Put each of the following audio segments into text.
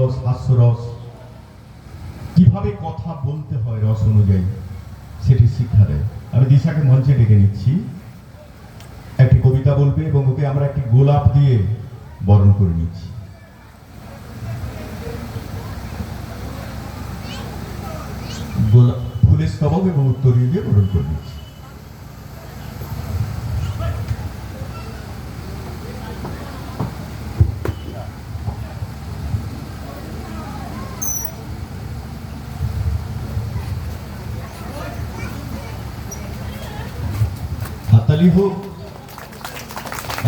রস, হাস্যরস, কিভাবে কথা বলতে হয় রস অনুযায়ী সেটি শিক্ষা দেয়। আমি দিশাকে মঞ্চে ডেকে নিচ্ছি, একটি কবিতা বলবে এবং ওকে আমরা একটি গোলাপ দিয়ে বরণ করে নিচ্ছি। গোলাপ ফুলের স্তবক এবং উত্তরীয় দিয়ে বরণ করে নিচ্ছি। হাততালি হোক।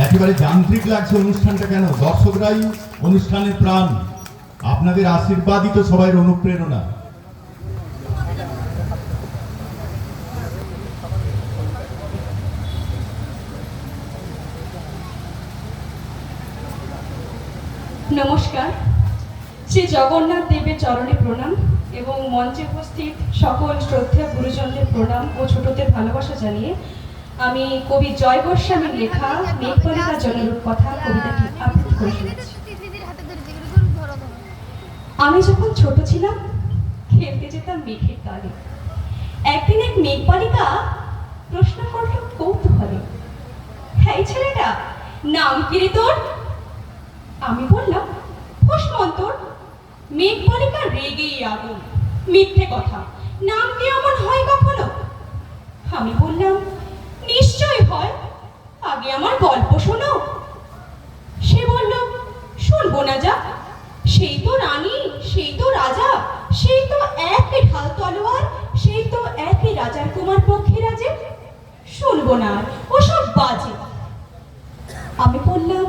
একেবারে যান্ত্রিক লাগছে অনুষ্ঠানটা, কেন? দর্শকরাই অনুষ্ঠানের প্রাণ, আপনাদের আশীর্বাদই তো সবাই অনুপ্রেরণা। নমস্কার। শ্রী জগন্নাথ দেবের চরণে প্রণাম এবং মঞ্চে উপস্থিত সকল শ্রদ্ধেয় গুরুজনদের প্রণাম ও ছোটদের ভালোবাসা জানিয়ে আমি কবি জয় গোস্বামীর লেখা মেঘবালিকা জনরূপ কথা কবিতাটি আবৃত্তি করে শুনেছি। আমি যখন ছোট ছিলাম খেলতে যেতাম মেঘের তালে। একদিন এক মেঘবালিকা প্রশ্ন করল কৌতূহলে, হ্যাঁ ছেলেটা, নাম কি রে তোর? আমি বললাম ফুসমন্তর। মেঘবালিকা রেগেই আগুন, মিথ্যে কথা, নাম কি এমন হয় কখনো? আমি বললাম নিশ্চয় হয়, আগে আমার গল্প শোনো। সে বলল শুনবো না যা, সেই তো রানী, সেই তো রাজা, সেই তো একই ঢাল তলোয়ার, সেই তো একই রাজার কুমার পক্ষে রাজে, শুনবো না ওসব বাজে। আমি বললাম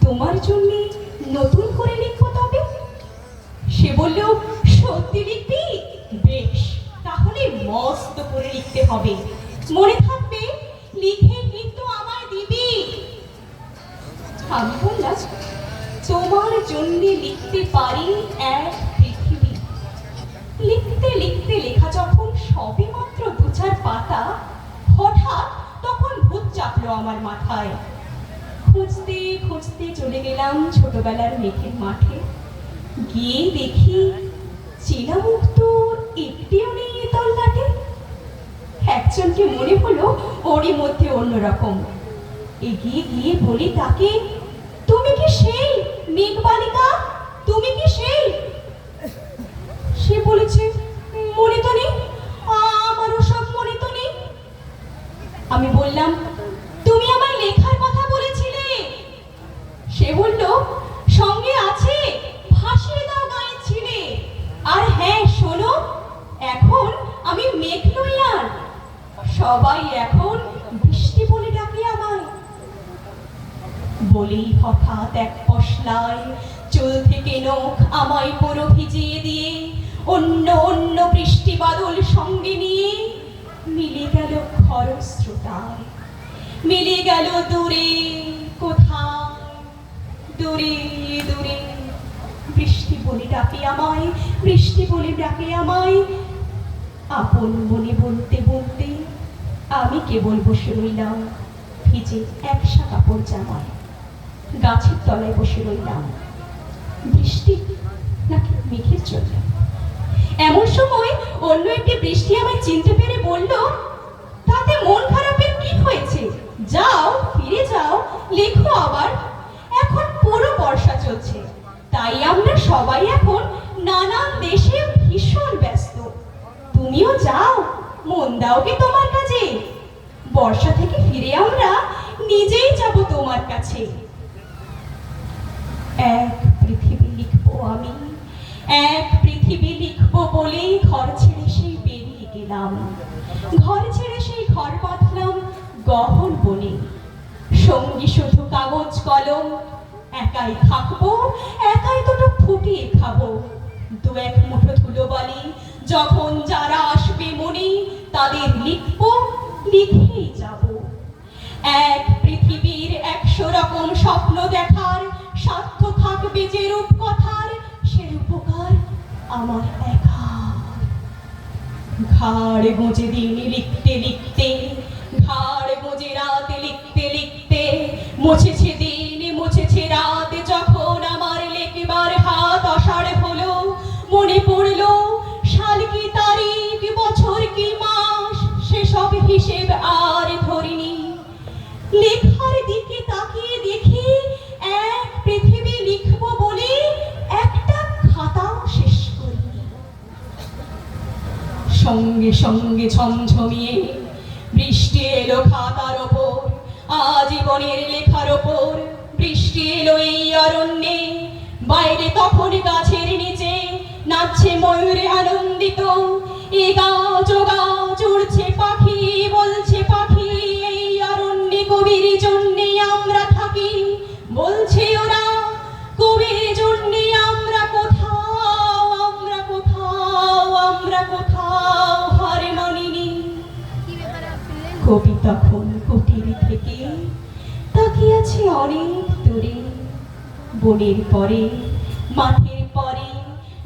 তোমার জন্য নতুন করে লিখবো তবে। সে বলল সত্যি লিখবি? বেশ, তাহলে মস্ত করে লিখতে হবে, মনে থাকবে, লিখে কিন্তু আমায় দিবি। আমি বললাম তোমার জন্য লিখতে পারি এক পৃথিবী। লিখতে লিখতে লেখা যখন সবে মাত্র 2-4 পাতা, হঠাৎ তখন ভূত চাপলো আমার মাথায়। খুঁজতে খুঁজতে চলে গেলাম ছোটবেলার মেঘের মাঠে। গিয়ে দেখি চেনা মুখ তো একটিও নেই এ তল্লাটে। একজনকে মনে হলো ওরই মধ্যে অন্যরকম। এগিয়ে গিয়ে বলি তাকে, তুমি কি সেই মেঘবালিকা? তুমি কি সেই? সে বলেছে মনে তো নেই, আমারও সব মনে তো নেই। আমি বললাম তুমি আমার লেখার কথা বলেছিলে। সে বলল সঙ্গে আছে, ভাসিয়ে দাও গায়ে ছিলে। আর হ্যাঁ শোনো, এখন আমি মেঘ নই আর, সবাই এখন বৃষ্টি বলে ডাকে আমায়। বলেই হঠাৎ এক পশলায় চুল থেকে নখ আমায় পুরো ভিজিয়ে দিয়ে অন্য অন্য বৃষ্টি বাদল সঙ্গে নিয়ে মিলে গেল খরস্রোতায়, মিলে গেল দূরে কোথায়, দূরে দূরে। বৃষ্টি বলে ডাকে আমায়, বৃষ্টি বলে ডাকে আমায়। আপন মনে বলতে বলতে আমি কেবল বসে রইলাম ভিজে একসা কাপড় জামায়। গাছের তলায় বসে রইলাম, বৃষ্টি নাকি মেঘের জন্য। এমন সময় অন্য একটি বৃষ্টি আমায় চিনতে পেরে বলল, তাতে মন খারাপের কি হয়েছে? যাও, ফিরে যাও, লেখো আবার। এখন পুরো বর্ষা চলছে, তাই আমরা সবাই এখন নানান দেশে ভীষণ ব্যস্ত। তুমিও যাও, মন দাও গে তোমার কাজে। বর্ষা থেকে ফিরে আমরা নিজেই যাব তোমার কাছে। এক পৃথিবী লিখবো আমি, এক পৃথিবী লিখবো বলেই ঘর ছেড়ে সেই বেরিয়ে গেলাম। ঘর ছেড়ে সেই ঘর বাঁধলাম গহন বনে। সঙ্গী শুধু কাগজ কলম, একাই থাকবো, একাই দুটো ফুটিয়ে খাবো। 2-1 মুঠো ধুলো বালি যখন যারা আসবে মনে, তাদের লিখবো, লিখেই যাব। এক পৃথিবীর 100 রকম স্বপ্ন দেখার সাধ্য থাকবে যে রূপকথার, সে রূপকার আমার একার। ঘাড় গোজে দিন লিখতে লিখতে, ঘাড় গোজে রাত লিখতে লিখতে, মুছেছে দিন মুছেছে রাত, যখন আমার লেখবার হাত অসা সঙ্গে সঙ্গে ঝমঝমিয়ে বৃষ্টি এলো খাতার ওপর, আজীবনের লেখার ওপর। বৃষ্টি এলো এই অরণ্যে, বাইরে তখন গাছের নিচে নাচছে ময়ূরে আনন্দিত। এ গাও যোগাও চড়ছে পাখি, বলছে পাখি এই অরণ্যে কবির জন্যে আমরা থাকি। বলছে ওরা কবির জন্যে আমরা কোথাও, আমরা কোথাও, আমরা কোথাও হার মানিনি। কবি তখন কুটির থেকে তাকিয়ে আছে অনেক দূরে, বনের পরে, মাঠের পরে,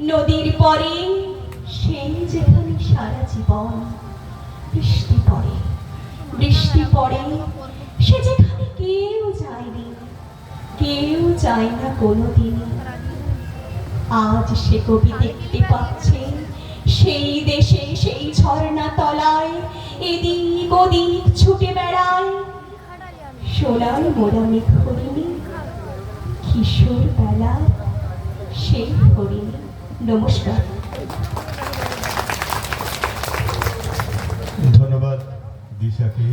নদীর পরে, সেই যেখানে সারা জীবন বৃষ্টি পড়ে, বৃষ্টি পড়ে, সে যেখানে কেউ যায়নি, কেউ যায় না কোনোদিন। আজ সে কবি দেখতে পাচ্ছে সেই দেশে, সেই ঝর্ণা তলায় এদিক ওদিক ছুটে বেড়ায় সোনার মোড়ামে হরিণী, কিশোর বেলা সেই হরিণী। নমস্কার। ধন্যবাদ দিশাকে।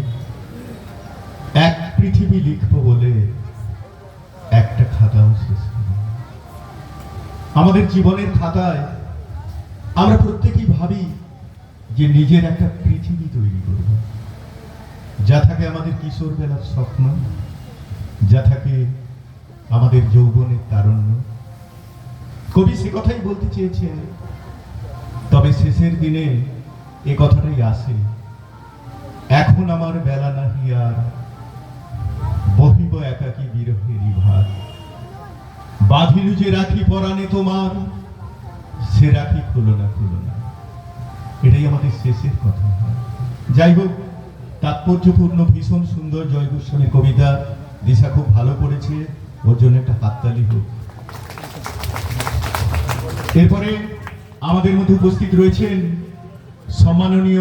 এক পৃথিবী লিখবো বলে একটা খাতাও শেষ করি। আমাদের জীবনের খাতায় আমরা প্রত্যেকেই ভাবি যে নিজের একটা পৃথিবী তৈরি করব, যা থাকে আমাদের কিশোর বেলার স্বপ্ন, যা থাকে আমাদের যৌবনের তারুণ্য। কবি সে কথাই বলতে চেয়েছেন, তবে শেষের দিনে এ কথাটাই আসে, এখন আমার বেলা নাহি আর, বহিব একাকী বিরহেরই ভার। বাঁধিলু যে রাখি পরাণে তোমার, সে রাখি খুলো না, খুলো না। এটাই আমাদের শেষের কথা। যাই হোক, তাৎপর্যপূর্ণ ভীষণ সুন্দর জয় গোস্বামীর কবিতা। দিশা খুব ভালো করেছে, ওর জন্য একটা হাততালি হোক। এরপরে আমাদের মধ্যে উপস্থিত রয়েছেন সম্মাননীয়